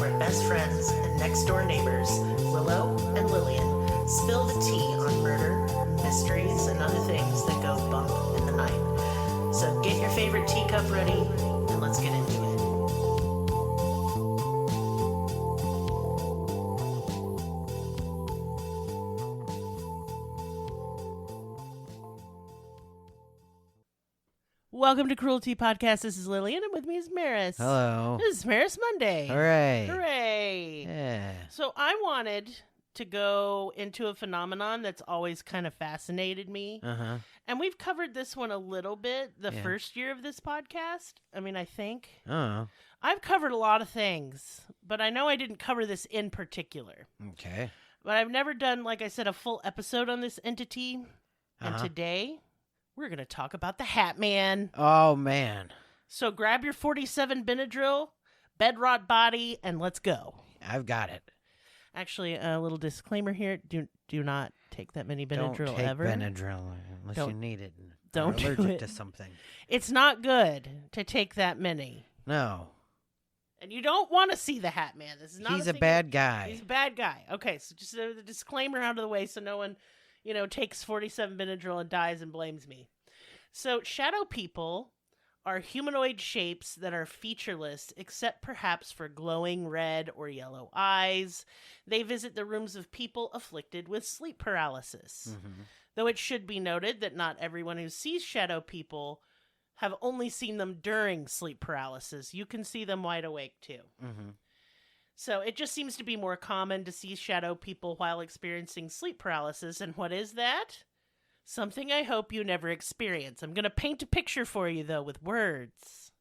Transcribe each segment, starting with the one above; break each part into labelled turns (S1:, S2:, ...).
S1: where best friends and next-door neighbors, Willow and Lillian, spill the tea on murder, mysteries, and other things that go bump in the night. So get your favorite teacup ready, and let's get into it. Welcome to Cruelty Podcast. This is Lillian, and with me is Merris.
S2: Hello.
S1: This is Merris Monday.
S2: Hooray.
S1: Hooray.
S2: Yeah.
S1: So I wanted to go into a phenomenon that's always kind of fascinated me.
S2: Uh-huh.
S1: And we've covered this one a little bit the first year of this podcast. I think.
S2: Oh.
S1: I've covered a lot of things, but I know I didn't cover this in particular.
S2: Okay.
S1: But I've never done, like I said, a full episode on this entity. And today, we're going to talk about the Hatman.
S2: Oh, man.
S1: So grab your 47 Benadryl, bed rot body, and let's go.
S2: I've got it.
S1: Actually, a little disclaimer here. Do not take that many Benadryl
S2: Don't take
S1: ever.
S2: Benadryl unless you need it.
S1: Don't
S2: You're
S1: do
S2: allergic
S1: it.
S2: to something.
S1: It's not good to take that many.
S2: No.
S1: And you don't want to see the Hatman. This is not
S2: He's a bad guy.
S1: He's a bad guy. Okay, so just the disclaimer out of the way so no one, takes 47 Benadryl and dies and blames me. So shadow people are humanoid shapes that are featureless except perhaps for glowing red or yellow eyes. They visit the rooms of people afflicted with sleep paralysis.
S2: Mm-hmm.
S1: Though it should be noted that not everyone who sees shadow people have only seen them during sleep paralysis. You can see them wide awake too.
S2: Mm-hmm.
S1: So it just seems to be more common to see shadow people while experiencing sleep paralysis. And what is that? Something I hope you never experience. I'm going to paint a picture for you, though, with words.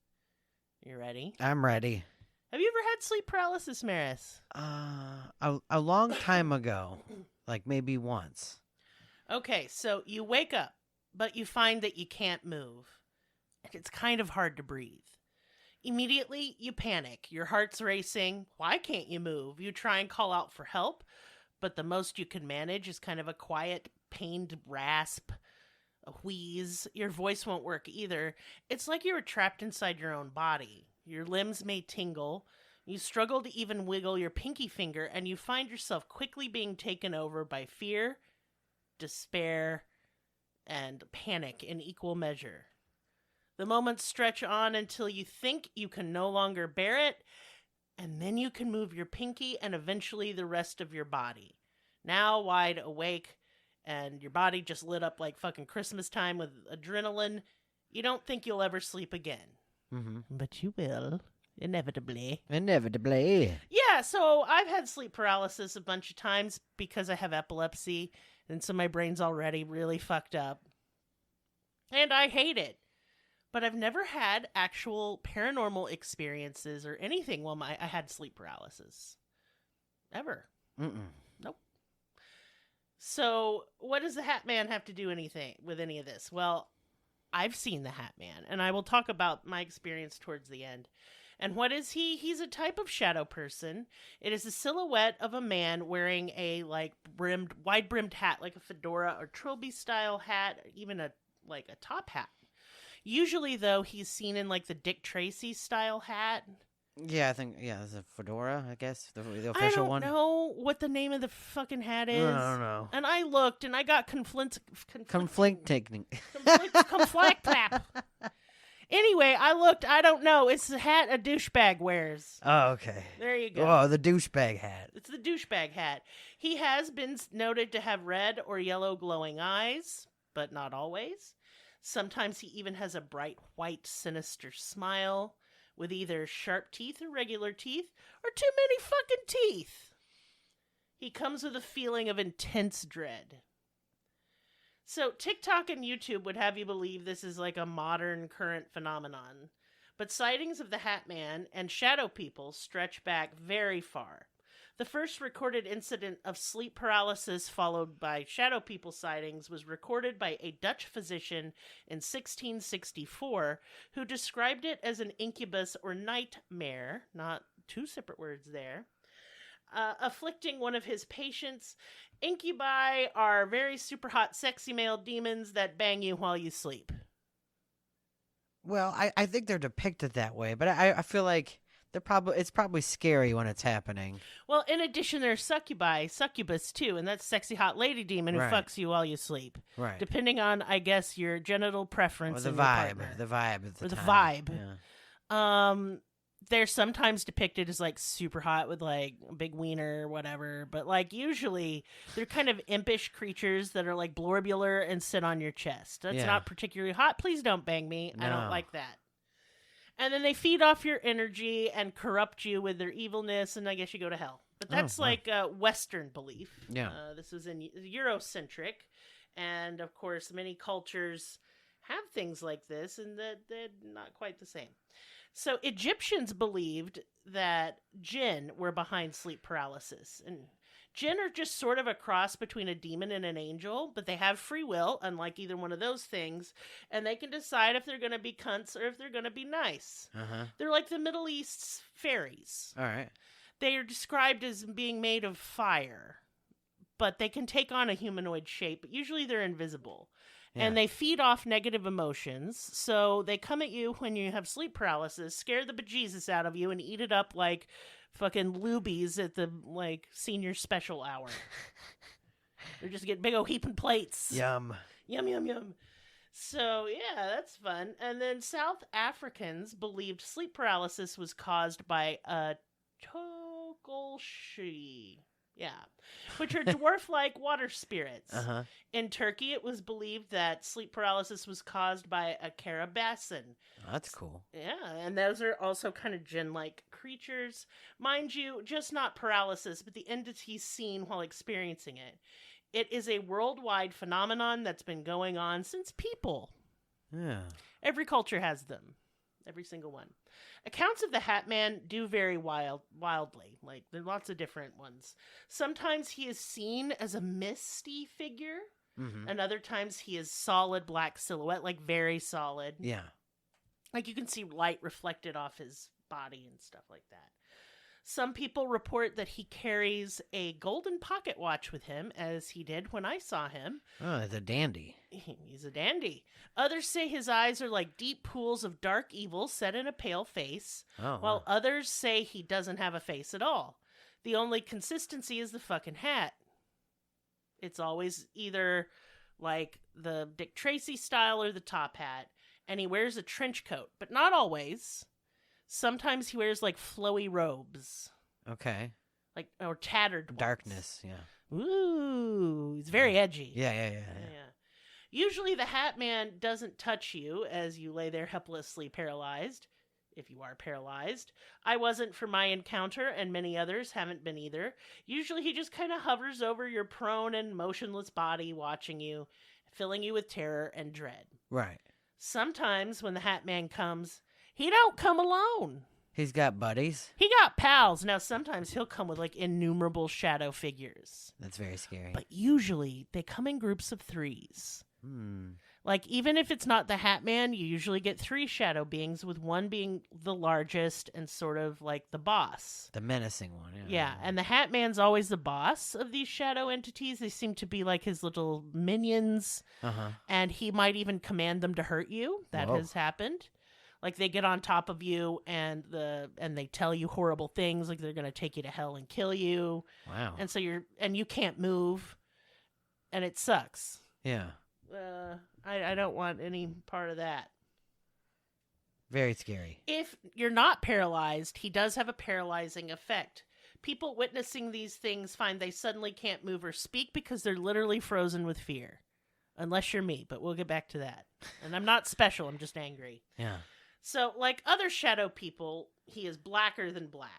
S1: You ready?
S2: I'm ready.
S1: Have you ever had sleep paralysis, Merris?
S2: A long time ago. Like maybe once.
S1: Okay, so you wake up, but you find that you can't move. And it's kind of hard to breathe. Immediately, you panic. Your heart's racing. Why can't you move? You try and call out for help, but the most you can manage is kind of a quiet, pained rasp, a wheeze. Your voice won't work either. It's like you were trapped inside your own body. Your limbs may tingle. You struggle to even wiggle your pinky finger, and you find yourself quickly being taken over by fear, despair, and panic in equal measure. The moments stretch on until you think you can no longer bear it, and then you can move your pinky and eventually the rest of your body. Now wide awake, and your body just lit up like fucking Christmas time with adrenaline. You don't think you'll ever sleep again.
S2: Mm-hmm.
S1: But you will, inevitably.
S2: Inevitably.
S1: Yeah, so I've had sleep paralysis a bunch of times because I have epilepsy, and so my brain's already really fucked up. And I hate it. But I've never had actual paranormal experiences or anything while I had sleep paralysis. Ever.
S2: Mm-mm.
S1: Nope. So, what does the Hatman have to do with any of this? Well, I've seen the Hatman, and I will talk about my experience towards the end. And what is he? He's a type of shadow person. It is a silhouette of a man wearing a wide-brimmed hat, like a fedora or trilby-style hat, even a top hat. Usually, though, he's seen in the Dick Tracy style hat.
S2: Yeah, I think, it's a fedora, I guess, the official one.
S1: I don't know what the name of the fucking hat is.
S2: I don't know.
S1: And I looked, and I got conflicting. Anyway, I looked, I don't know. It's the hat a douchebag wears.
S2: Oh, okay.
S1: There you go.
S2: Oh, the douchebag hat.
S1: It's the douchebag hat. He has been noted to have red or yellow glowing eyes, but not always. Sometimes he even has a bright, white, sinister smile with either sharp teeth or regular teeth, or too many fucking teeth. He comes with a feeling of intense dread. So TikTok and YouTube would have you believe this is like a modern, current phenomenon. But sightings of the Hatman and shadow people stretch back very far. The first recorded incident of sleep paralysis followed by shadow people sightings was recorded by a Dutch physician in 1664 who described it as an incubus or nightmare, not two separate words there, afflicting one of his patients. Incubi are very super hot, sexy male demons that bang you while you sleep.
S2: Well, I think they're depicted that way, but I feel like It's probably scary when it's happening.
S1: Well, in addition, there's succubus too, and that's sexy hot lady demon who
S2: Right.
S1: fucks you while you sleep.
S2: Right.
S1: Depending on, I guess, your genital preference
S2: Or the
S1: and your
S2: vibe.
S1: partner.
S2: The vibe at the
S1: Or the
S2: time.
S1: vibe.
S2: Yeah.
S1: They're sometimes depicted as like super hot with like a big wiener or whatever, but like usually they're kind of impish creatures that are like blorbular and sit on your chest. That's
S2: Yeah.
S1: not particularly hot. Please don't bang me. I don't
S2: No.
S1: like that. And then they feed off your energy and corrupt you with their evilness, and I guess you go to hell. But that's
S2: wow.
S1: like a Western belief.
S2: Yeah.
S1: This is in Eurocentric, and of course many cultures have things like this, and they're not quite the same. So Egyptians believed that jinn were behind sleep paralysis. And jinn are just sort of a cross between a demon and an angel, but they have free will, unlike either one of those things. And they can decide if they're going to be cunts or if they're going to be nice.
S2: Uh-huh.
S1: They're like the Middle East's fairies.
S2: All right.
S1: They are described as being made of fire, but they can take on a humanoid shape, but usually they're invisible.
S2: Yeah.
S1: And they feed off negative emotions, so they come at you when you have sleep paralysis, scare the bejesus out of you, and eat it up like fucking lubies at the like senior special hour. They're just getting big old heaping plates.
S2: Yum.
S1: Yum, yum, yum. So, yeah, that's fun. And then South Africans believed sleep paralysis was caused by a tokolshi. Yeah, which are dwarf-like water spirits.
S2: Uh-huh.
S1: In Turkey, it was believed that sleep paralysis was caused by a karabasan.
S2: That's cool.
S1: Yeah, and those are also kind of jinn-like creatures. Mind you, just not paralysis, but the entities seen while experiencing it. It is a worldwide phenomenon that's been going on since people.
S2: Yeah.
S1: Every culture has them. Every single one. Accounts of the Hatman do vary wildly. Like, there are lots of different ones. Sometimes he is seen as a misty figure, and other times he is solid black silhouette, like very solid.
S2: Yeah.
S1: Like, you can see light reflected off his body and stuff like that. Some people report that he carries a golden pocket watch with him, as he did when I saw him.
S2: Oh, it's a dandy.
S1: He's a dandy. Others say his eyes are like deep pools of dark evil set in a pale face,
S2: Oh.
S1: while others say he doesn't have a face at all. The only consistency is the fucking hat. It's always either like the Dick Tracy style or the top hat, and he wears a trench coat, but not always. Sometimes he wears like flowy robes,
S2: Okay.
S1: like or tattered ones.
S2: Darkness, yeah.
S1: Ooh, he's very edgy.
S2: Yeah.
S1: Usually the Hat Man doesn't touch you as you lay there helplessly paralyzed, if you are paralyzed. I wasn't for my encounter, and many others haven't been either. Usually he just kind of hovers over your prone and motionless body, watching you, filling you with terror and dread.
S2: Right.
S1: Sometimes when the Hat Man comes, he don't come alone.
S2: He's got buddies.
S1: He got pals. Now, sometimes he'll come with like innumerable shadow figures.
S2: That's very scary.
S1: But usually they come in groups of 3s. Like, even if it's not the Hat Man, you usually get 3 shadow beings, with one being the largest and sort of like the boss.
S2: The menacing one, yeah.
S1: Yeah, and the Hat Man's always the boss of these shadow entities. They seem to be like his little minions, and he might even command them to hurt you. That has happened. Like, they get on top of you and they tell you horrible things, like they're going to take you to hell and kill you.
S2: Wow.
S1: And so you can't move, and it sucks.
S2: Yeah.
S1: I don't want any part of that.
S2: Very scary.
S1: If you're not paralyzed, he does have a paralyzing effect. People witnessing these things find they suddenly can't move or speak because they're literally frozen with fear. Unless you're me, but we'll get back to that. And I'm not special, I'm just angry.
S2: Yeah.
S1: So, like other shadow people, he is blacker than black.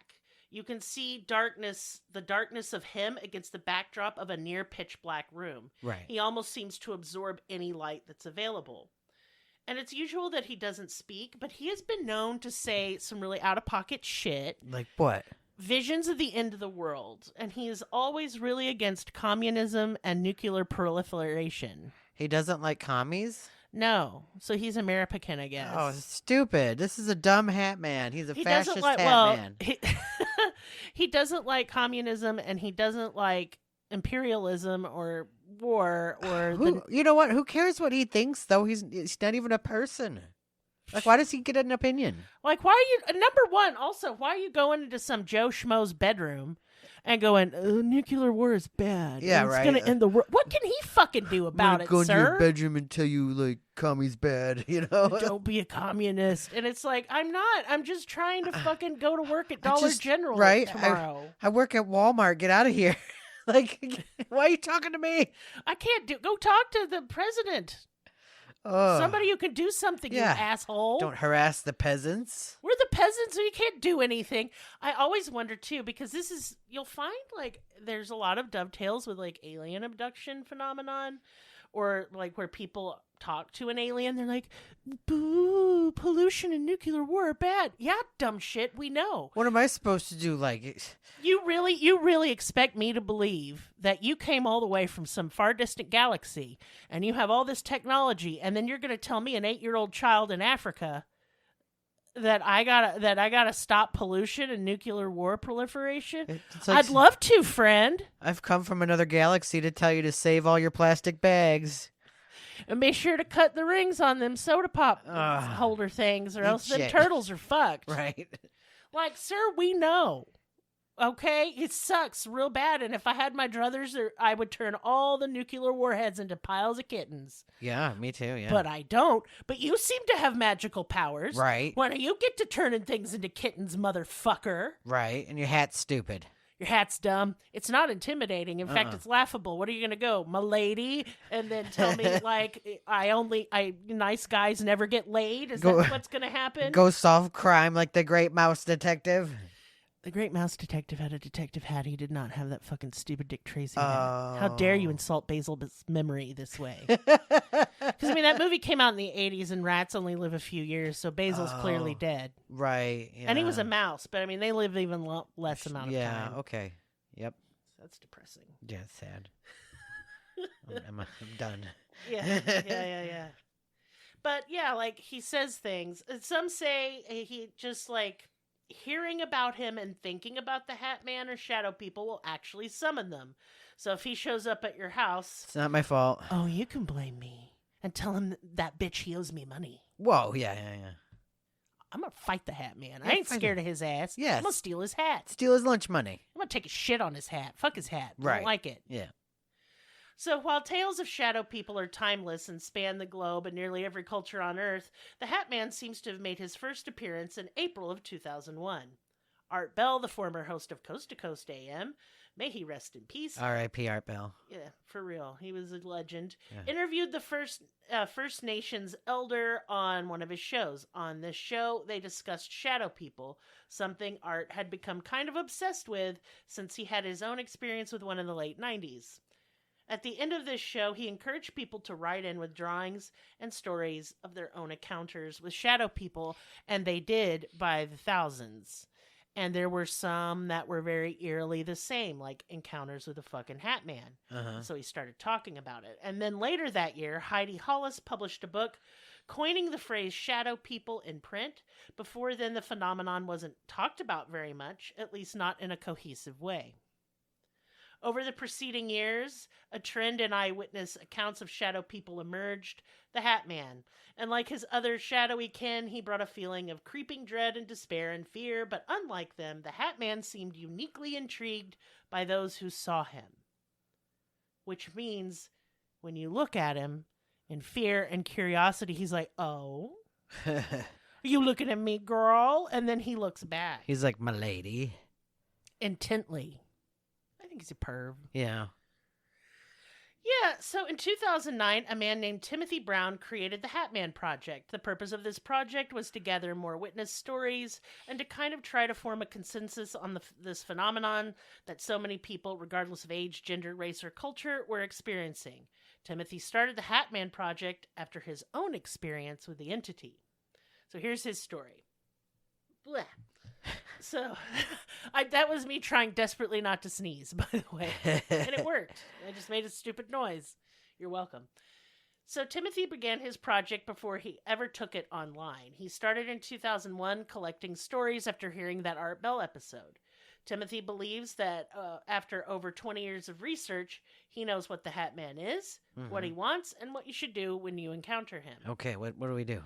S1: You can see the darkness of him against the backdrop of a near pitch black room.
S2: Right.
S1: He almost seems to absorb any light that's available. And it's usual that he doesn't speak, but he has been known to say some really out-of-pocket shit.
S2: Like what?
S1: Visions of the end of the world. And he is always really against communism and nuclear proliferation.
S2: He doesn't like commies?
S1: No. So he's American, I guess.
S2: Oh, stupid. This is a dumb hat man. He's a fascist hat man.
S1: He doesn't like communism, and he doesn't like imperialism or war or
S2: You know what? Who cares what he thinks, though? He's not even a person. Like, why does he get an opinion?
S1: Like, why are you, number one, also, why are you going into some Joe Schmo's bedroom and going, nuclear war is bad.
S2: Yeah,
S1: and it's
S2: right.
S1: going to end the world. What can he fucking do about it, sir?
S2: bedroom and tell you, like, commie's bad, you know?
S1: Don't be a communist. And it's like, I'm not. I'm just trying to fucking go to work at Dollar General tomorrow.
S2: I work at Walmart. Get out of here. Like, why are you talking to me?
S1: I can't go talk to the president. Somebody who can do something, you asshole.
S2: Don't harass the peasants.
S1: We're the peasants, so you can't do anything. I always wonder, too, because you'll find, like, there's a lot of dovetails with, like, alien abduction phenomenon, or, like, where people talk to an alien, they're like, boo, pollution and nuclear war are bad. Yeah, dumb shit, we know.
S2: What am I supposed to do? Like,
S1: you really expect me to believe that you came all the way from some far distant galaxy and you have all this technology, and then you're going to tell me, an 8-year-old child in Africa, that I gotta stop pollution and nuclear war proliferation? Like, I'd love to, friend.
S2: I've come from another galaxy to tell you to save all your plastic bags.
S1: And be sure to cut the rings on them soda pop holder things, or else the turtles are fucked.
S2: Right.
S1: Like, sir, we know. Okay? It sucks real bad. And if I had my druthers, I would turn all the nuclear warheads into piles of kittens.
S2: Yeah, me too, yeah.
S1: But I don't. But you seem to have magical powers.
S2: Right.
S1: Why don't you get to turning things into kittens, motherfucker?
S2: Right. And your hat's stupid.
S1: Your hat's dumb. It's not intimidating. In fact, it's laughable. What are you going to go, my lady? And then tell me, like, nice guys never get laid? Is that what's going to happen?
S2: Go solve crime like the Great Mouse Detective?
S1: The Great Mouse Detective had a detective hat. He did not have that fucking stupid Dick Tracy hat. How dare you insult Basil's memory this way? Because, I mean, that movie came out in the 80s, and rats only live a few years, so Basil's clearly dead.
S2: Right. Yeah.
S1: And he was a mouse, but, I mean, they live even less amount of time.
S2: Yeah, okay. Yep.
S1: That's depressing.
S2: Yeah, it's sad. I'm done.
S1: Yeah. But, yeah, like, he says things. And some say he just, like, hearing about him and thinking about the Hatman or shadow people will actually summon them. So if he shows up at your house...
S2: It's not my fault.
S1: Oh, you can blame me. And tell him that bitch he owes me money.
S2: Whoa, yeah.
S1: I'm going to fight the Hatman. I ain't scared of his ass.
S2: Yes.
S1: I'm going to steal his hat.
S2: Steal his lunch money.
S1: I'm going to take a shit on his hat. Fuck his hat.
S2: Right.
S1: I don't like it.
S2: Yeah.
S1: So while tales of shadow people are timeless and span the globe and nearly every culture on Earth, the Hatman seems to have made his first appearance in April of 2001. Art Bell, the former host of Coast to Coast AM, may he rest in peace.
S2: R.I.P. Art Bell.
S1: Yeah, for real. He was a legend.
S2: Yeah.
S1: Interviewed the First Nations elder on one of his shows. On this show, they discussed shadow people, something Art had become kind of obsessed with since he had his own experience with one in the late 90s. At the end of this show, he encouraged people to write in with drawings and stories of their own encounters with shadow people, and they did by the thousands. And there were some that were very eerily the same, like encounters with the fucking Hatman. So he started talking about it. And then later that year, Heidi Hollis published a book coining the phrase shadow people in print. Before then, the phenomenon wasn't talked about very much, at least not in a cohesive way. Over the preceding years, a trend in eyewitness accounts of shadow people emerged, the Hatman. And like his other shadowy kin, he brought a feeling of creeping dread and despair and fear, but unlike them, the Hatman seemed uniquely intrigued by those who saw him. Which means, when you look at him, in fear and curiosity, he's like, oh? Are you looking at me, girl? And then he looks back.
S2: He's like, my lady.
S1: Intently. I think he's a perv.
S2: Yeah.
S1: Yeah, so in 2009, a man named Timothy Brown created the Hatman Project. The purpose of this project was to gather more witness stories and to kind of try to form a consensus on this phenomenon that so many people, regardless of age, gender, race, or culture, were experiencing. Timothy started the Hatman Project after his own experience with the entity. So here's his story. Blech. So, that was me trying desperately not to sneeze, by the way. And it worked. I just made a stupid noise. You're welcome. So, Timothy began his project before he ever took it online. He started in 2001 collecting stories after hearing that Art Bell episode. Timothy believes that after over 20 years of research, he knows what the Hatman is, what he wants, and what you should do when you encounter him.
S2: Okay, what do we do?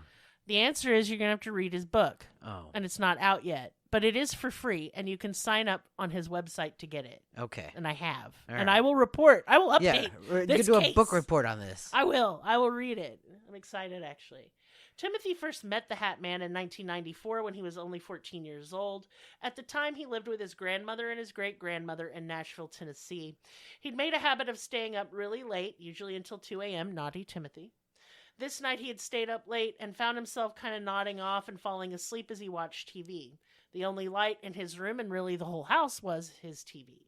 S1: The answer is you're going to have to read his book.
S2: Oh.
S1: And it's not out yet. But it is for free, and you can sign up on his website to get it.
S2: Okay.
S1: And I have.
S2: All
S1: and
S2: right.
S1: I will report. I will update
S2: you
S1: this
S2: can do a
S1: case.
S2: book report on this.
S1: I will. I will read it. I'm excited, actually. Timothy first met the Hatman in 1994 when he was only 14 years old. At the time, he lived with his grandmother and his great-grandmother in Nashville, Tennessee. He'd made a habit of staying up really late, usually until 2 a.m., naughty Timothy. This night, he had stayed up late and found himself kind of nodding off and falling asleep as he watched TV. The only light in his room, and really the whole house, was his TV.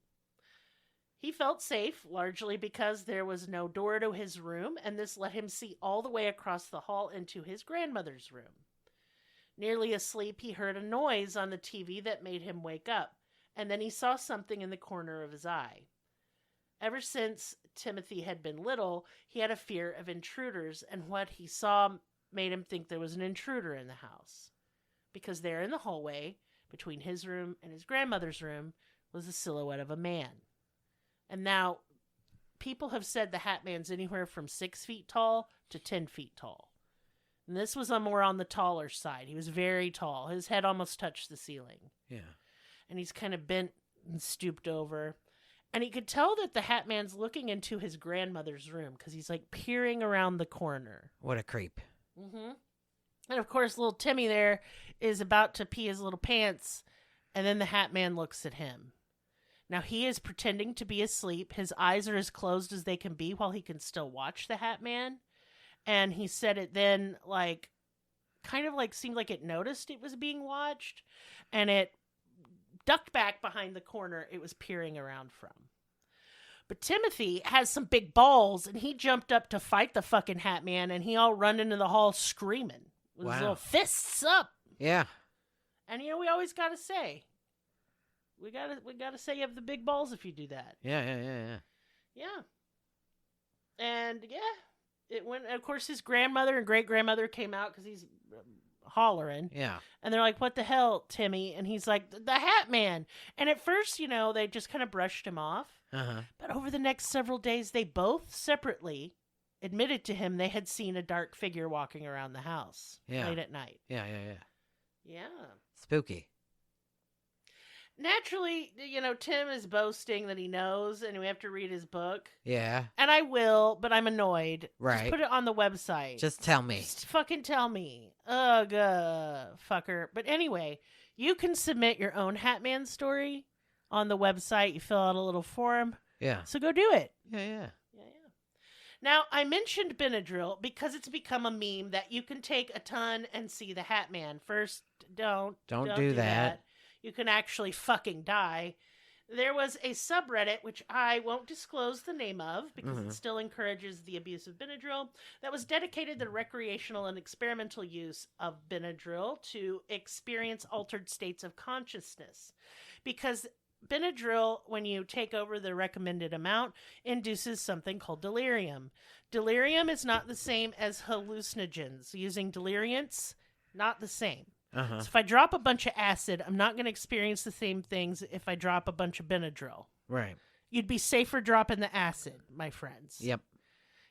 S1: He felt safe, largely because there was no door to his room, and this let him see all the way across the hall into his grandmother's room. Nearly asleep, he heard a noise on the TV that made him wake up, and then he saw something in the corner of his eye. Ever since Timothy had been little, he had a fear of intruders, and what he saw made him think there was an intruder in the house. Because there in the hallway, between his room and his grandmother's room, was the silhouette of a man. And now, people have said the Hatman's anywhere from 6 feet tall to 10 feet tall. And this was more on the taller side. He was very tall. His head almost touched the ceiling.
S2: Yeah.
S1: And he's kind of bent and stooped over. And he could tell that the Hatman's looking into his grandmother's room because he's like peering around the corner.
S2: What a creep.
S1: Mm-hmm. And of course, little Timmy there is about to pee his little pants. And then the Hatman looks at him. Now, he is pretending to be asleep. His eyes are as closed as they can be while he can still watch the Hatman. And he said it then, like, kind of like seemed like it noticed it was being watched. And it ducked back behind the corner it was peering around from. But Timothy has some big balls, and he jumped up to fight the fucking Hatman, and he all run into the hall screaming with his little fists up.
S2: Yeah.
S1: And, you know, we always got to say, we gotta say you have the big balls if you do that.
S2: Yeah.
S1: And it went. Of course, his grandmother and great grandmother came out because he's hollering.
S2: Yeah.
S1: And they're like, "What the hell, Timmy?" And he's like, "The Hatman." And at first, you know, they just kind of brushed him off. But over the next several days, they both separately admitted to him they had seen a dark figure walking around the house late at night.
S2: Yeah. Spooky.
S1: Naturally, you know, Tim is boasting that he knows, and we have to read his book.
S2: Yeah.
S1: And I will, but I'm annoyed.
S2: Right.
S1: Just put it on the website.
S2: Just tell me.
S1: Just fucking tell me. Ugh, fucker. But anyway, you can submit your own Hatman story on the website. You fill out a little form.
S2: Yeah.
S1: So go do it.
S2: Yeah.
S1: Now, I mentioned Benadryl because it's become a meme that you can take a ton and see the Hatman. First, don't do that. You can actually fucking die. There was a subreddit, which I won't disclose the name of because it still encourages the abuse of Benadryl, that was dedicated to the recreational and experimental use of Benadryl to experience altered states of consciousness. Because Benadryl, when you take over the recommended amount, induces something called delirium. Delirium is not the same as hallucinogens. Using deliriants, not the same. So if I drop a bunch of acid, I'm not going to experience the same things if I drop a bunch of Benadryl.
S2: Right.
S1: You'd be safer dropping the acid, my friends.
S2: Yep.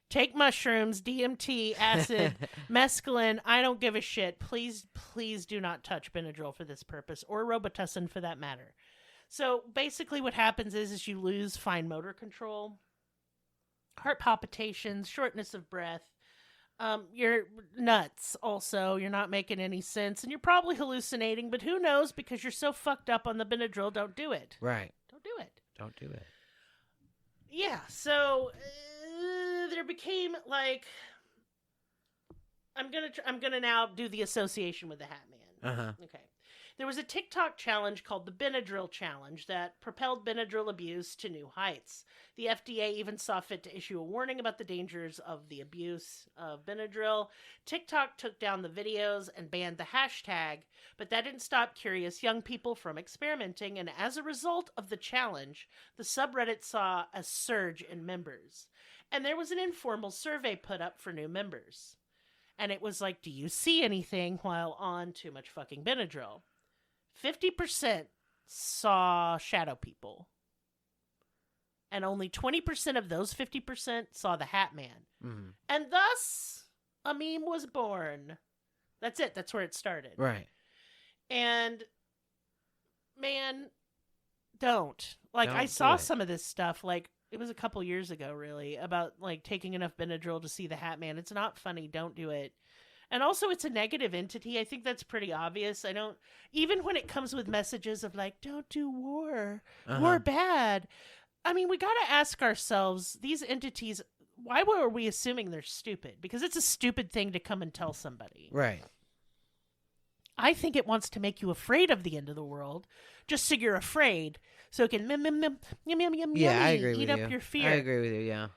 S1: Take mushrooms, DMT, acid, mescaline. I don't give a shit. Please do not touch Benadryl for this purpose, or Robitussin for that matter. So basically what happens is you lose fine motor control, heart palpitations, shortness of breath. You're nuts also. You're not making any sense, and you're probably hallucinating, but who knows, because you're so fucked up on the Benadryl. Don't do it.
S2: Right.
S1: Don't do it.
S2: Don't do it.
S1: Yeah, so there became like I'm gonna now do the association with the Hatman. Okay. There was a TikTok challenge called the Benadryl Challenge that propelled Benadryl abuse to new heights. The FDA even saw fit to issue a warning about the dangers of the abuse of Benadryl. TikTok took down the videos and banned the hashtag, but that didn't stop curious young people from experimenting, and as a result of the challenge, the subreddit saw a surge in members. And there was an informal survey put up for new members. And it was like, do you see anything while on too much fucking Benadryl? 50% saw shadow people. And only 20% of those 50% saw the Hatman. And thus, a meme was born. That's it. That's where it started.
S2: Right.
S1: And man, don't. Like,
S2: Don't
S1: I
S2: do
S1: saw
S2: it.
S1: some of this stuff, like, it was a couple years ago, really, about, like, taking enough benadryl to see the Hatman. It's not funny. Don't do it. And also, it's a negative entity. I think that's pretty obvious. I don't, even when it comes with messages of, like, don't do war, war bad. I mean, we got to ask ourselves, these entities, why were we assuming they're stupid? Because it's a stupid thing to come and tell somebody.
S2: Right.
S1: I think it wants to make you afraid of the end of the world, just so you're afraid, so it can
S2: Yeah, I agree
S1: eat
S2: with
S1: up
S2: you.
S1: your fear.
S2: I agree with you, yeah.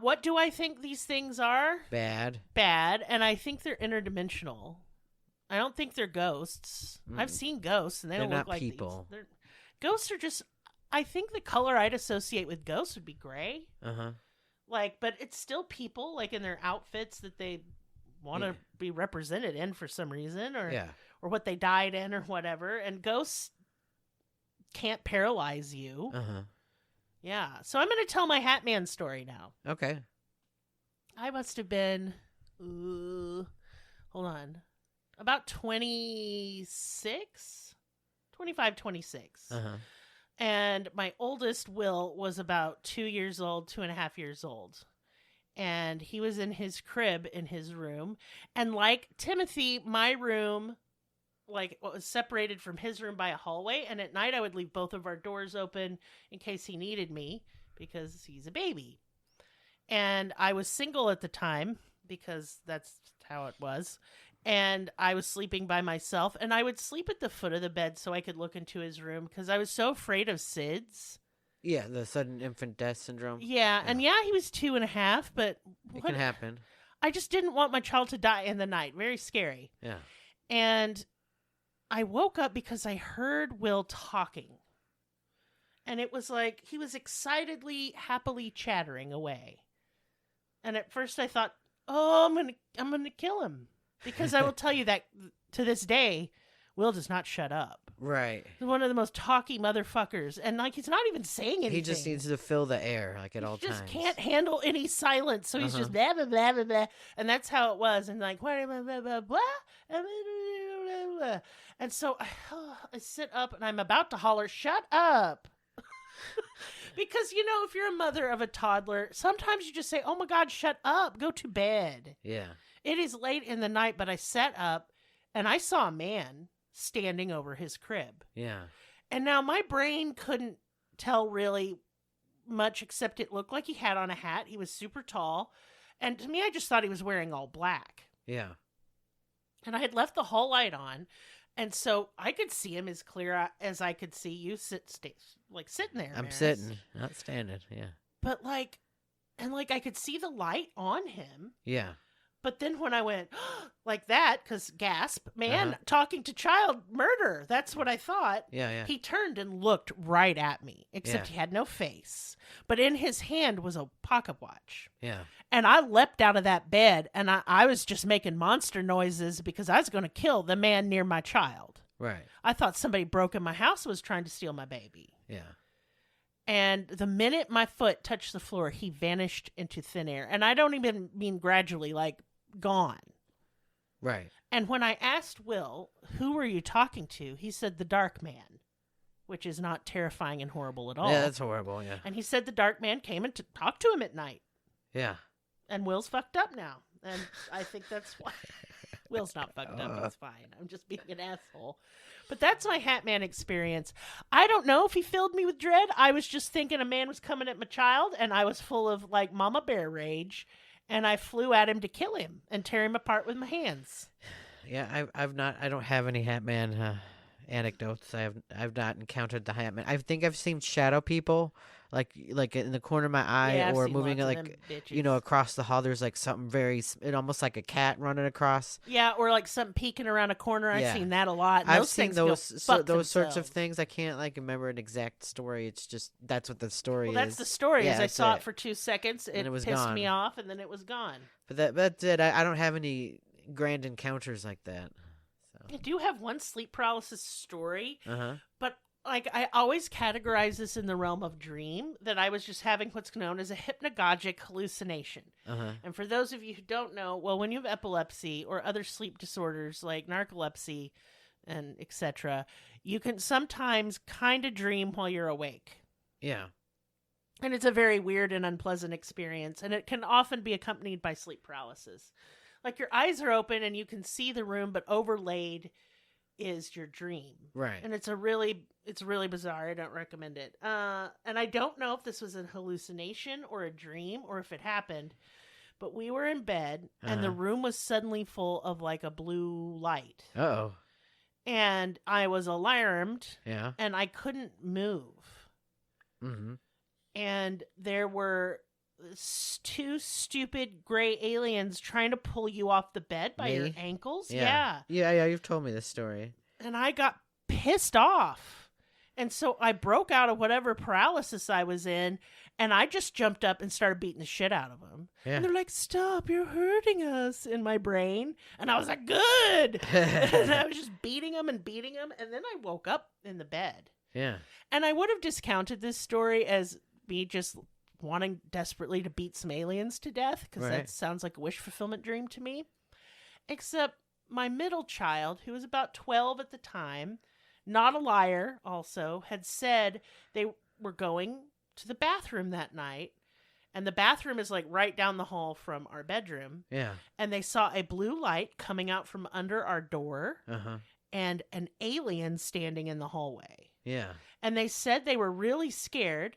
S1: What do I think these things are?
S2: Bad.
S1: Bad, and I think they're interdimensional. I don't think they're ghosts. I've seen ghosts, and they
S2: They're
S1: don't look
S2: not
S1: like
S2: people.
S1: these. Ghosts are just. I think the color I'd associate with ghosts would be gray. Like, but it's still people, like in their outfits that they want to be represented in for some reason, or what they died in, or whatever. And ghosts can't paralyze you. Yeah. So I'm going to tell my Hatman story now.
S2: Okay.
S1: I must have been, hold on, about 26, 25, 26. And my oldest, Will, was about 2 years old, 2.5 years old. And he was in his crib in his room. And like Timothy, my room, like, was separated from his room by a hallway. And at night I would leave both of our doors open in case he needed me, because he's a baby. And I was single at the time, because that's how it was. And I was sleeping by myself, and I would sleep at the foot of the bed so I could look into his room, because I was so afraid of SIDS.
S2: Yeah, the sudden infant death syndrome.
S1: Yeah, and yeah, he was 2.5, but
S2: it can happen.
S1: I just didn't want my child to die in the night. Very scary.
S2: Yeah.
S1: And I woke up because I heard Will talking. And it was like he was excitedly, happily chattering away. And at first I thought, oh, I'm gonna kill him. Because I will tell you that to this day, Will does not shut up.
S2: Right.
S1: He's one of the most talky motherfuckers. And like, he's not even saying anything.
S2: He just needs to fill the air, like, at all times.
S1: He just can't handle any silence. So he's just blah, blah, blah, blah, blah. And that's how it was. And like, blah, blah, blah, blah, blah, blah, blah. And so I sit up and I'm about to holler, shut up. Because, you know, if you're a mother of a toddler, sometimes you just say, oh my God, shut up. Go to bed.
S2: Yeah.
S1: It is late in the night, but I sat up and I saw a man standing over his crib.
S2: Yeah.
S1: And now my brain couldn't tell really much, except it looked like he had on a hat. He was super tall. And to me, I just thought he was wearing all black.
S2: Yeah.
S1: And I had left the hall light on. And so I could see him as clear as I could see you sitting there.
S2: I'm
S1: Merris.
S2: sitting, not standing. Yeah.
S1: But like I could see the light on him.
S2: Yeah.
S1: But then when I went like that, because gasp, man, talking to child murder, that's what I thought.
S2: Yeah.
S1: He turned and looked right at me, except he had no face. But in his hand was a pocket watch.
S2: Yeah.
S1: And I leapt out of that bed, and I was just making monster noises because I was going to kill the man near my child.
S2: Right.
S1: I thought somebody broke in my house and was trying to steal my baby.
S2: Yeah.
S1: And the minute my foot touched the floor, he vanished into thin air. And I don't even mean gradually, like gone.
S2: Right.
S1: And when I asked Will, who were you talking to? He said, the dark man, which is not terrifying and horrible at all.
S2: Yeah, that's horrible, yeah.
S1: And he said the dark man came and talked to him at night.
S2: Yeah.
S1: And Will's fucked up now. And I think that's why. Will's not fucked up. It's fine. I'm just being an asshole. But that's my Hatman experience. I don't know if he filled me with dread. I was just thinking a man was coming at my child, and I was full of like mama bear rage. And I flew at him to kill him and tear him apart with my hands.
S2: Yeah, I don't have any Hatman anecdotes. I've not encountered the Hatman. I think I've seen shadow people, like in the corner of my eye, or moving like across the hall. There's like something very, almost like a cat running across.
S1: Yeah, or like something peeking around a corner. I've seen that a lot.
S2: I've seen those sorts of things. I can't like remember an exact story. It's just that's what the story is.
S1: That's the story.
S2: Yeah,
S1: I saw it for 2 seconds. It
S2: was
S1: pissed
S2: gone.
S1: me off, and then it was gone.
S2: But that's it. I don't have any grand encounters like that. So.
S1: I do have one sleep paralysis story, but like, I always categorize this in the realm of dream, that I was just having what's known as a hypnagogic hallucination. And for those of you who don't know, well, when you have epilepsy or other sleep disorders like narcolepsy and etc., you can sometimes kind of dream while you're awake.
S2: Yeah.
S1: And it's a very weird and unpleasant experience, and it can often be accompanied by sleep paralysis. Like, your eyes are open and you can see the room, but overlaid is your dream.
S2: Right.
S1: And it's really bizarre. I don't recommend it. And I don't know if this was a hallucination or a dream or if it happened, but we were in bed and the room was suddenly full of like a blue light.
S2: Uh-oh.
S1: And I was alarmed.
S2: Yeah.
S1: And I couldn't move.
S2: Mm-hmm.
S1: And there were two stupid gray aliens trying to pull you off the bed by your ankles. Yeah.
S2: You've told me this story.
S1: And I got pissed off. And so I broke out of whatever paralysis I was in, and I just jumped up and started beating the shit out of them. Yeah. And they're like, "Stop, you're hurting us," in my brain. And I was like, "Good." And I was just beating them. And then I woke up in the bed.
S2: Yeah.
S1: And I would have discounted this story as me just wanting desperately to beat some aliens to death, because that sounds like a wish fulfillment dream to me. Except my middle child, who was about 12 at the time, not a liar also, had said they were going to the bathroom that night, and the bathroom is like right down the hall from our bedroom.
S2: Yeah.
S1: And they saw a blue light coming out from under our door and an alien standing in the hallway.
S2: Yeah.
S1: And they said they were really scared,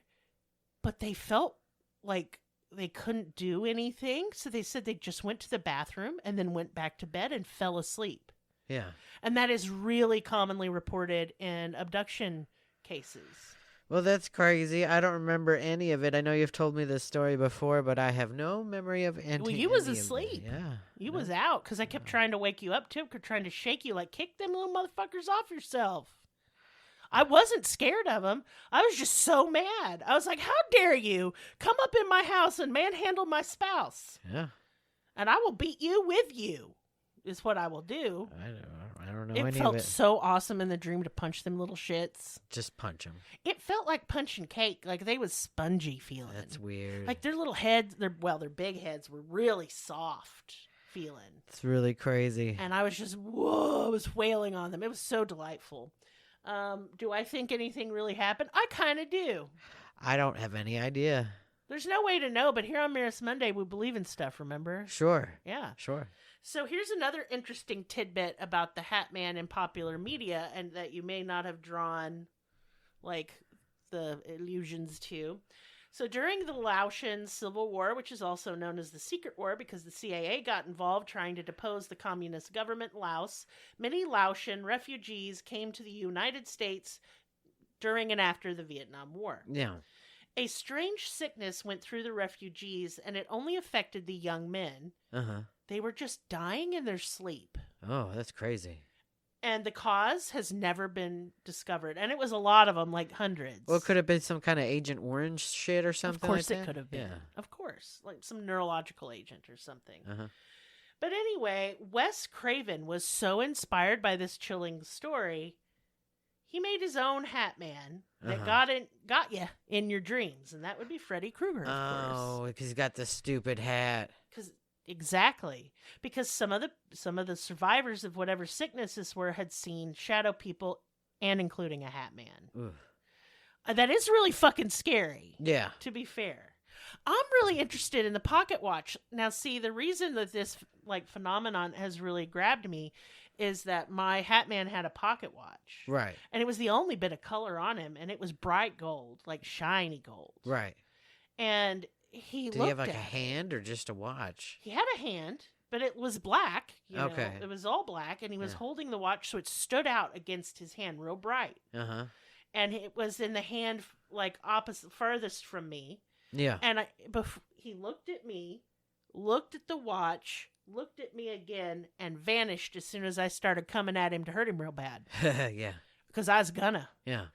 S1: but they felt like they couldn't do anything. So they said they just went to the bathroom and then went back to bed and fell asleep.
S2: Yeah.
S1: And that is really commonly reported in abduction cases.
S2: Well, that's crazy. I don't remember any of it. I know you've told me this story before, but I have no memory of any.
S1: Well, you was asleep.
S2: Yeah.
S1: You was out, because I kept trying to wake you up, too, trying to shake you, like, kick them little motherfuckers off yourself. I wasn't scared of him. I was just so mad. I was like, "How dare you come up in my house and manhandle my spouse?
S2: Yeah.
S1: And I will beat you with you," is what I will do.
S2: I don't know any of it.
S1: It felt so awesome in the dream to punch them little shits.
S2: Just punch them.
S1: It felt like punching cake. Like they was spongy feeling.
S2: That's weird.
S1: Like their little heads, their big heads were really soft feeling.
S2: It's really crazy.
S1: And I was just, whoa, I was wailing on them. It was so delightful. Do I think anything really happened? I kind of do.
S2: I don't have any idea.
S1: There's no way to know, but here on Merris Monday, we believe in stuff, remember?
S2: Sure.
S1: Yeah.
S2: Sure.
S1: So here's another interesting tidbit about the Hatman in popular media, and that you may not have drawn, like, the allusions to. So during the Laotian Civil War, which is also known as the Secret War because the CIA got involved trying to depose the communist government in Laos, many Laotian refugees came to the United States during and after the Vietnam War.
S2: Yeah.
S1: A strange sickness went through the refugees, and it only affected the young men. They were just dying in their sleep.
S2: Oh, that's crazy.
S1: And the cause has never been discovered. And it was a lot of them, like hundreds.
S2: Well, could it have been some kind of Agent Orange shit or something?
S1: Of course
S2: like
S1: it
S2: that?
S1: could have been.
S2: Yeah.
S1: Of course. Like some neurological agent or something. But anyway, Wes Craven was so inspired by this chilling story, he made his own Hatman that got you in your dreams. And that would be Freddy Krueger, of course.
S2: Oh, because he's got the stupid hat.
S1: Exactly, because some of the survivors of whatever sickness this were had seen shadow people, and including a Hatman. That is really fucking scary.
S2: Yeah.
S1: To be fair, I'm really interested in the pocket watch. Now, see, the reason that this like phenomenon has really grabbed me is that my Hatman had a pocket watch,
S2: right,
S1: and it was the only bit of color on him, and it was bright gold, like shiny gold,
S2: right,
S1: and.
S2: Did he have like a hand or just a watch?
S1: He had a hand, but it was black.
S2: Okay.
S1: It was all black, and he was holding the watch, so it stood out against his hand real bright. And it was in the hand, like, opposite, furthest from me.
S2: Yeah.
S1: And he looked at me, looked at the watch, looked at me again, and vanished as soon as I started coming at him to hurt him real bad.
S2: Yeah.
S1: Because I was gonna.
S2: Yeah.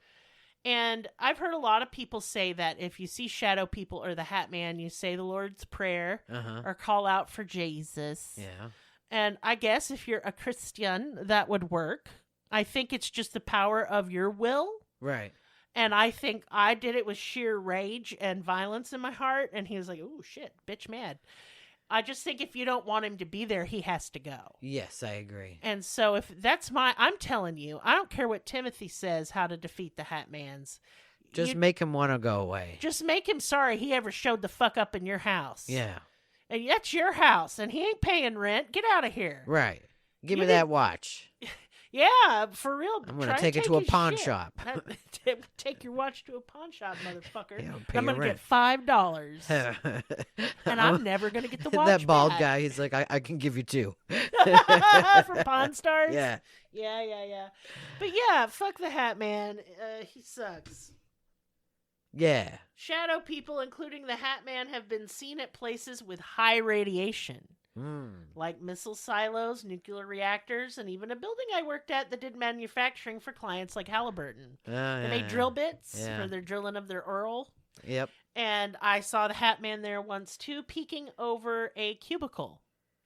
S1: And I've heard a lot of people say that if you see shadow people or the Hatman, you say the Lord's Prayer or call out for Jesus.
S2: Yeah.
S1: And I guess if you're a Christian, that would work. I think it's just the power of your will
S2: Right.
S1: And I think I did it with sheer rage and violence in my heart. And he was like, "Oh, shit, bitch mad." I just think if you don't want him to be there, he has to go.
S2: Yes, I agree.
S1: And so if that's I'm telling you, I don't care what Timothy says how to defeat the Hatmans.
S2: Just make him want to go away.
S1: Just make him sorry he ever showed the fuck up in your house.
S2: Yeah.
S1: And that's your house, and he ain't paying rent. Get out of here.
S2: Right. Give me that watch.
S1: Yeah, for real.
S2: I'm going to take it to a pawn
S1: shit.
S2: shop.
S1: Take your watch to a pawn shop, motherfucker.
S2: Yeah,
S1: I'm going to get $5. And I'm never going to get the watch
S2: That bald
S1: back.
S2: guy, he's like, I can give you $2.
S1: For Pawn Stars?
S2: Yeah.
S1: Yeah. But yeah, fuck the Hatman. He sucks.
S2: Yeah.
S1: Shadow people, including the Hatman, have been seen at places with high radiation. Like missile silos, nuclear reactors, and even a building I worked at that did manufacturing for clients like Halliburton. They made drill bits for their drilling of their oil.
S2: Yep.
S1: And I saw the Hatman there once too, peeking over a cubicle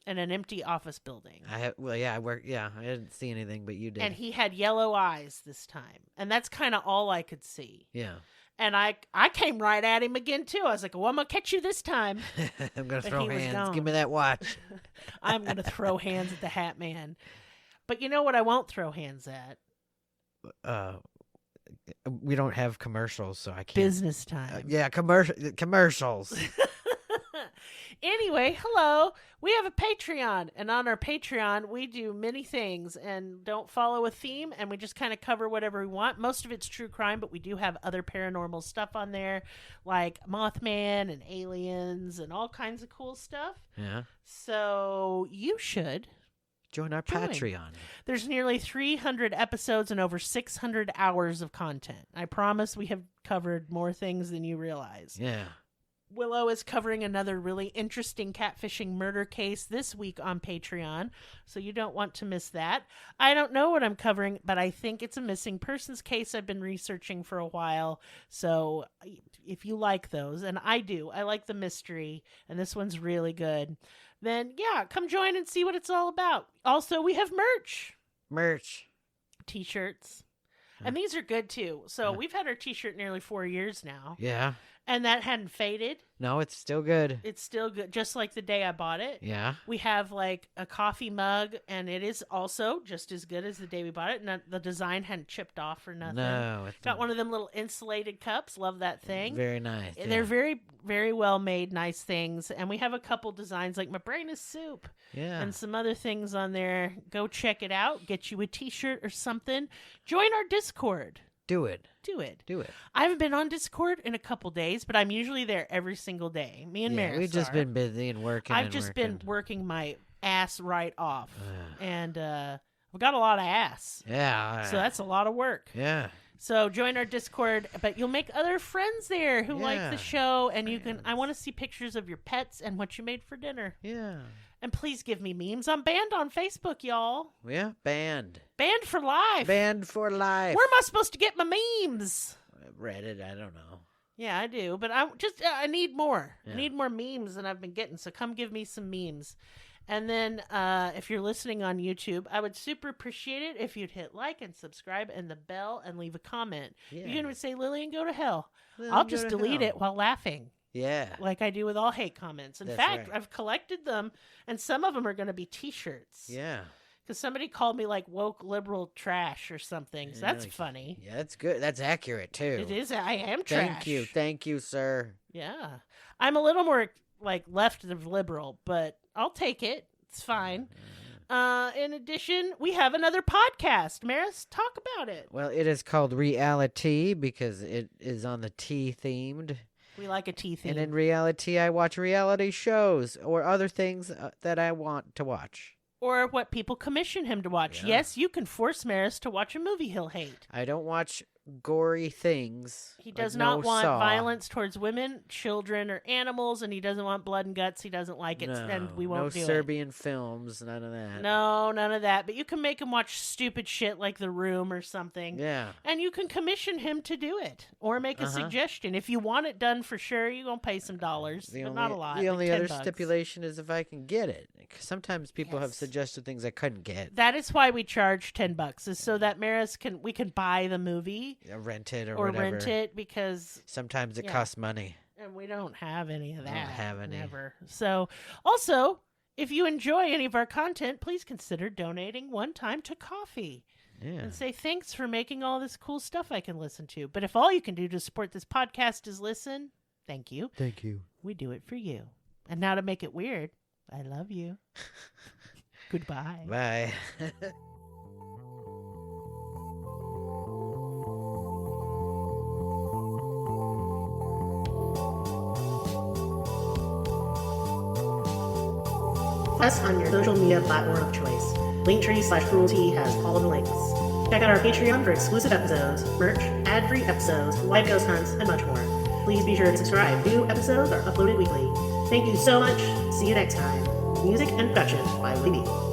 S1: in an empty office building.
S2: I didn't see anything, but you did.
S1: And he had yellow eyes this time. And that's kind of all I could see.
S2: Yeah.
S1: And I came right at him again, too. I was like, well, I'm going to catch you this time.
S2: I'm going to throw hands. Give me that watch.
S1: I'm going to throw hands at the Hatman. But you know what I won't throw hands at?
S2: We don't have commercials, so I can't.
S1: Business time.
S2: Commercials.
S1: Anyway, hello. We have a Patreon, and on our Patreon, we do many things and don't follow a theme, and we just kind of cover whatever we want. Most of it's true crime, but we do have other paranormal stuff on there, like Mothman and aliens and all kinds of cool stuff.
S2: Yeah.
S1: So you should
S2: join our Patreon.
S1: There's nearly 300 episodes and over 600 hours of content. I promise we have covered more things than you realize.
S2: Yeah.
S1: Willow is covering another really interesting catfishing murder case this week on Patreon, so you don't want to miss that. I don't know what I'm covering, but I think it's a missing persons case I've been researching for a while, so if you like those, and I do, I like the mystery, and this one's really good, then yeah, come join and see what it's all about. Also, we have merch. T-shirts. And these are good, too. So we've had our T-shirt nearly 4 years now.
S2: Yeah.
S1: And that hadn't faded.
S2: No, it's still good.
S1: It's still good, just like the day I bought it.
S2: Yeah.
S1: We have like a coffee mug, and it is also just as good as the day we bought it. And the design hadn't chipped off or nothing.
S2: No.
S1: Got one of them little insulated cups. Love that thing.
S2: Very nice.
S1: They're very, very well made, nice things. And we have a couple designs like my brain is soup.
S2: Yeah.
S1: And some other things on there. Go check it out. Get you a T-shirt or something. Join our Discord.
S2: Do it.
S1: I haven't been on Discord in a couple days, but I'm usually there every single day. Me and Merris
S2: we've just been busy and working.
S1: I've just been working my ass right off. And we've got a lot of ass.
S2: Yeah.
S1: So that's a lot of work.
S2: Yeah.
S1: So join our Discord, but you'll make other friends there who like the show, and you can. I want to see pictures of your pets and what you made for dinner.
S2: Yeah.
S1: And please give me memes. I'm banned on Facebook, y'all.
S2: Yeah, banned.
S1: Banned for life.
S2: Banned for life.
S1: Where am I supposed to get my memes?
S2: Reddit, I don't know.
S1: Yeah, I do, but I need more. Yeah. I need more memes than I've been getting, so come give me some memes. And then if you're listening on YouTube, I would super appreciate it if you'd hit like and subscribe and the bell and leave a comment. Yeah. You can even say, Lillian, go to hell. I'll just delete it while laughing.
S2: Yeah.
S1: Like I do with all hate comments. In fact, I've collected them, and some of them are going to be T-shirts.
S2: Yeah.
S1: Because somebody called me like woke liberal trash or something. So that's funny.
S2: Yeah, that's good. That's accurate, too.
S1: It is. I am trash.
S2: Thank you, sir.
S1: Yeah. I'm a little more like left of liberal, but I'll take it. It's fine. In addition, we have another podcast. Merris, talk about it.
S2: Well, it is called Reality because it is on the tea themed.
S1: We like a tea theme.
S2: And in reality, I watch reality shows or other things that I want to watch.
S1: Or what people commission him to watch. Yeah. Yes, you can force Merris to watch a movie he'll hate.
S2: I don't watch gory things.
S1: He does not want violence towards women, children, or animals, and he doesn't want blood and guts. He doesn't like it, and we won't do it.
S2: No Serbian films, none of that.
S1: No, none of that. But you can make him watch stupid shit like The Room or something.
S2: Yeah.
S1: And you can commission him to do it or make a suggestion. If you want it done for sure, you're going to pay some dollars, but not a lot.
S2: The only other
S1: $10.
S2: Stipulation is if I can get it. Sometimes people have suggested things I couldn't get.
S1: That is why we charge $10, is so that Merris we can buy the movie
S2: coffee. Rent it or
S1: whatever.
S2: rent
S1: it because
S2: sometimes it costs money.
S1: And we don't have any of that.
S2: I don't have any.
S1: Never. So, also, if you enjoy any of our content, please consider donating one time to Coffee.
S2: Yeah.
S1: And say thanks for making all this cool stuff I can listen to. But if all you can do to support this podcast is listen, thank you.
S2: Thank you.
S1: We do it for you. And now to make it weird, I love you. Goodbye.
S2: Bye.
S1: Us on your social media platform of choice. Linktree/cruelty has all the links. Check out our Patreon for exclusive episodes, merch, ad-free episodes, live ghost hunts, and much more. Please be sure to subscribe. New episodes are uploaded weekly. Thank you so much. See you next time. Music and production by Libby.